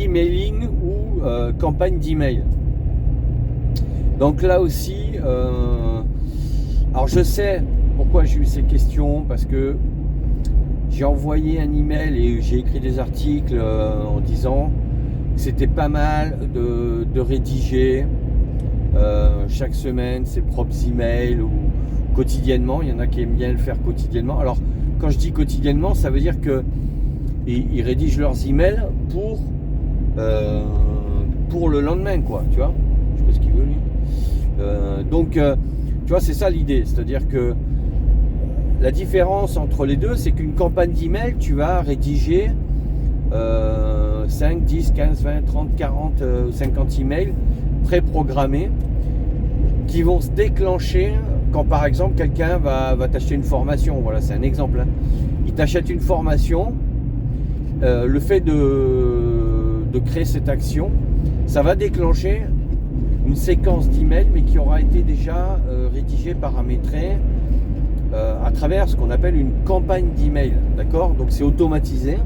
emailing ou campagne d'email. Donc là aussi, alors je sais pourquoi j'ai eu ces questions, parce que j'ai envoyé un email et j'ai écrit des articles en disant que c'était pas mal de rédiger chaque semaine ses propres emails ou quotidiennement. Il y en a qui aiment bien le faire quotidiennement. Alors quand je dis quotidiennement, ça veut dire que ils rédigent leurs emails pour le lendemain, quoi, tu vois. Je sais pas ce qu'il veut lui. Donc tu vois, c'est ça l'idée, c'est-à-dire que la différence entre les deux, c'est qu'une campagne d'email, tu vas rédiger 5, 10, 15, 20, 30, 40, 50 emails préprogrammés qui vont se déclencher quand par exemple quelqu'un va t'acheter une formation. Voilà, c'est un exemple, hein. Il t'achète une formation, le fait de créer cette action, ça va déclencher une séquence d'emails, mais qui aura été déjà rédigée, paramétrée à travers ce qu'on appelle une campagne d'email, d'accord? Donc c'est automatisé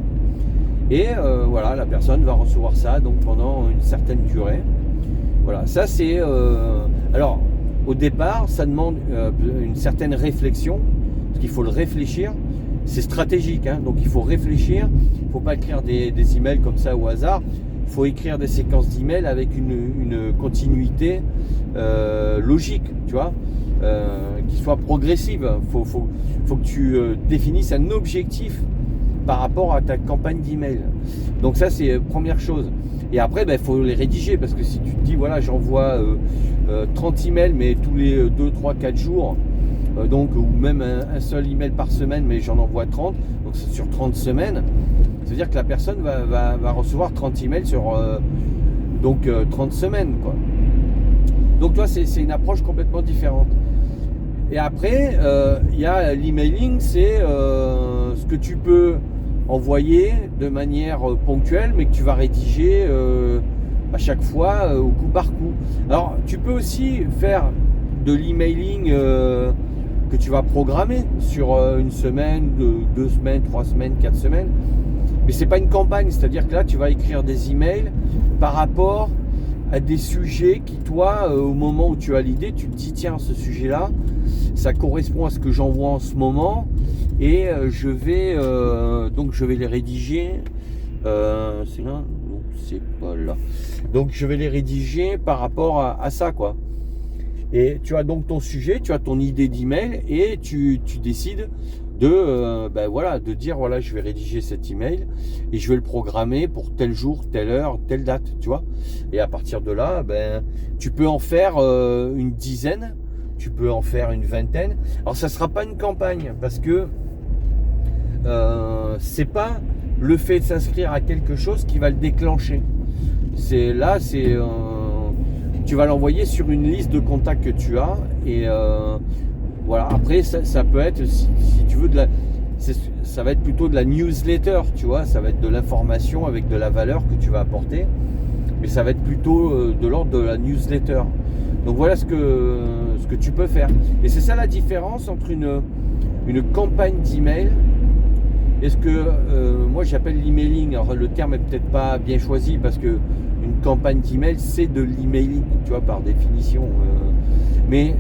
et voilà, la personne va recevoir ça donc pendant une certaine durée. Voilà, ça c'est alors au départ ça demande une certaine réflexion, parce qu'il faut le réfléchir, c'est stratégique, hein, donc il faut réfléchir, il ne faut pas écrire des emails comme ça au hasard. Il faut écrire des séquences d'emails avec une continuité logique, tu vois, qui soit progressive. Faut que tu définisses un objectif par rapport à ta campagne d'email. Donc ça, c'est première chose. Et après, il faut les rédiger, parce que si tu te dis, voilà, j'envoie 30 emails, mais tous les 2, 3, 4 jours, donc, ou même un seul email par semaine, mais j'en envoie 30, donc c'est sur 30 semaines. C'est-à-dire que la personne va recevoir 30 emails sur 30 semaines, quoi. Donc toi, c'est une approche complètement différente. Et après, il y a l'emailing, c'est ce que tu peux envoyer de manière ponctuelle, mais que tu vas rédiger à chaque fois au coup par coup. Alors, tu peux aussi faire de l'emailing que tu vas programmer sur une semaine, 2 semaines, 3 semaines, 4 semaines. Mais c'est pas une campagne, c'est-à-dire que là tu vas écrire des emails par rapport à des sujets qui, toi, au moment où tu as l'idée, tu te dis tiens, ce sujet-là, ça correspond à ce que j'envoie en ce moment, et je vais les rédiger. C'est là, donc c'est pas là. Donc je vais les rédiger par rapport à ça, quoi. Et tu as donc ton sujet, tu as ton idée d'email, et tu décides de dire voilà, je vais rédiger cet email et je vais le programmer pour tel jour, telle heure, telle date, tu vois. Et à partir de là, tu peux en faire une dizaine, tu peux en faire une vingtaine. Alors ça sera pas une campagne, parce que c'est pas le fait de s'inscrire à quelque chose qui va le déclencher. Tu vas l'envoyer sur une liste de contacts que tu as, et voilà. Après, ça peut être, si tu veux, ça va être plutôt de la newsletter, tu vois. Ça va être de l'information avec de la valeur que tu vas apporter, mais ça va être plutôt de l'ordre de la newsletter. Donc voilà ce que tu peux faire. Et c'est ça la différence entre une campagne d'email et ce que moi j'appelle l'emailing. Alors le terme est peut-être pas bien choisi, parce que une campagne d'email, c'est de l'emailing, tu vois, par définition. Mais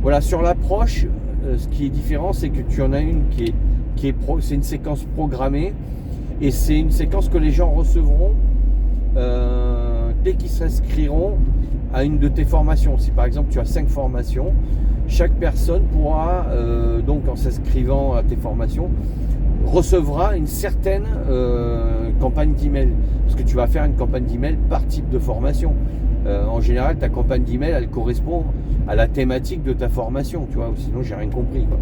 voilà, sur l'approche, ce qui est différent, c'est que tu en as une c'est une séquence programmée, et c'est une séquence que les gens recevront dès qu'ils s'inscriront à une de tes formations. Si par exemple tu as 5 formations, chaque personne pourra donc, en s'inscrivant à tes formations, recevra une certaine campagne d'email, parce que tu vas faire une campagne d'email par type de formation. En général, ta campagne d'email, elle correspond à la thématique de ta formation, tu vois, sinon j'ai rien compris, quoi.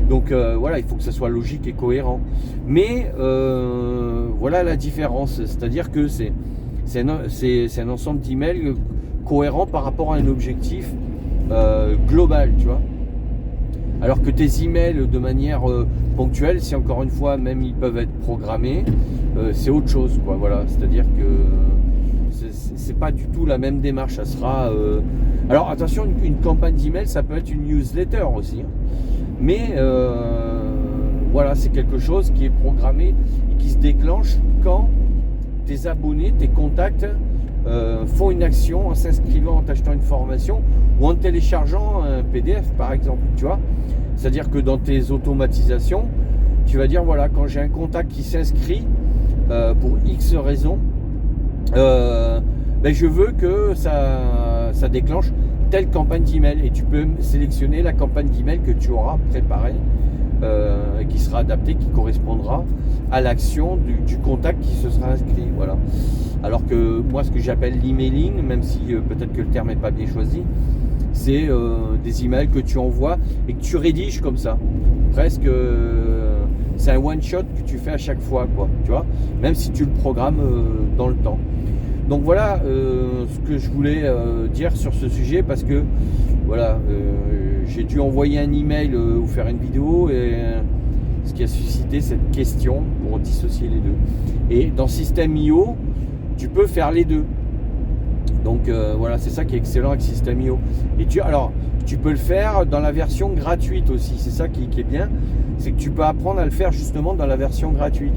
Donc voilà, il faut que ça soit logique et cohérent. Mais voilà la différence, c'est-à-dire que c'est un ensemble d'emails cohérent par rapport à un objectif global, tu vois. Alors que tes emails de manière ponctuelle, si encore une fois même ils peuvent être programmés, c'est autre chose, quoi. Voilà, c'est-à-dire que c'est pas du tout la même démarche. Ça sera alors attention, une campagne d'email, ça peut être une newsletter aussi, hein. Mais voilà, c'est quelque chose qui est programmé et qui se déclenche quand tes abonnés, tes contacts font une action en s'inscrivant, en t'achetant une formation ou en téléchargeant un PDF par exemple, tu vois. C'est-à-dire que dans tes automatisations, tu vas dire voilà, quand j'ai un contact qui s'inscrit pour X raisons, je veux que ça déclenche telle campagne d'email et tu peux sélectionner la campagne d'email que tu auras préparée qui sera adaptée, qui correspondra à l'action du contact qui se sera inscrit. Voilà. Alors que moi, ce que j'appelle l'emailing, même si peut-être que le terme n'est pas bien choisi, c'est des emails que tu envoies et que tu rédiges comme ça. Presque, c'est un one shot que tu fais à chaque fois, quoi. Tu vois, même si tu le programmes dans le temps. Donc voilà ce que je voulais dire sur ce sujet, parce que voilà, j'ai dû envoyer un email ou faire une vidéo, et ce qui a suscité cette question pour dissocier les deux. Et dans System.io, tu peux faire les deux. Donc voilà, c'est ça qui est excellent avec System.io. Et tu peux le faire dans la version gratuite aussi. C'est ça qui est bien, c'est que tu peux apprendre à le faire justement dans la version gratuite.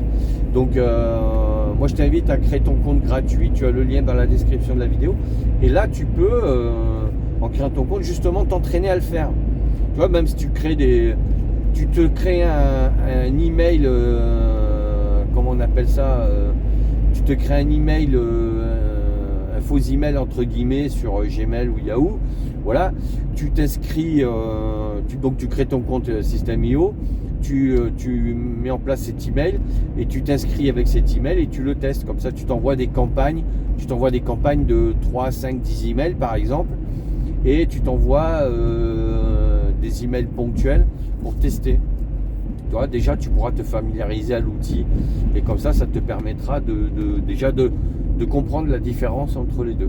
Donc moi je t'invite à créer ton compte gratuit. Tu as le lien dans la description de la vidéo. Et là tu peux, en créant ton compte, justement t'entraîner à le faire. Tu vois, même si tu te crées un email, comment on appelle ça, tu te crées un email, un faux email entre guillemets sur Gmail ou Yahoo. Voilà, tu t'inscris, donc tu crées ton compte System.io, tu mets en place cet email et tu t'inscris avec cet email et tu le testes. Comme ça, tu t'envoies des campagnes de 3, 5, 10 emails par exemple, et tu t'envoies des emails ponctuels pour tester. Tu vois, déjà tu pourras te familiariser à l'outil, et comme ça te permettra de comprendre la différence entre les deux.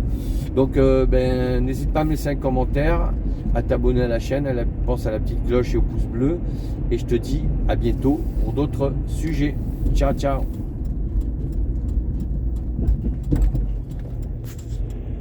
Donc n'hésite pas à me laisser un commentaire, à t'abonner à la chaîne, pense à la petite cloche et au pouce bleu, et je te dis à bientôt pour d'autres sujets. Ciao ciao.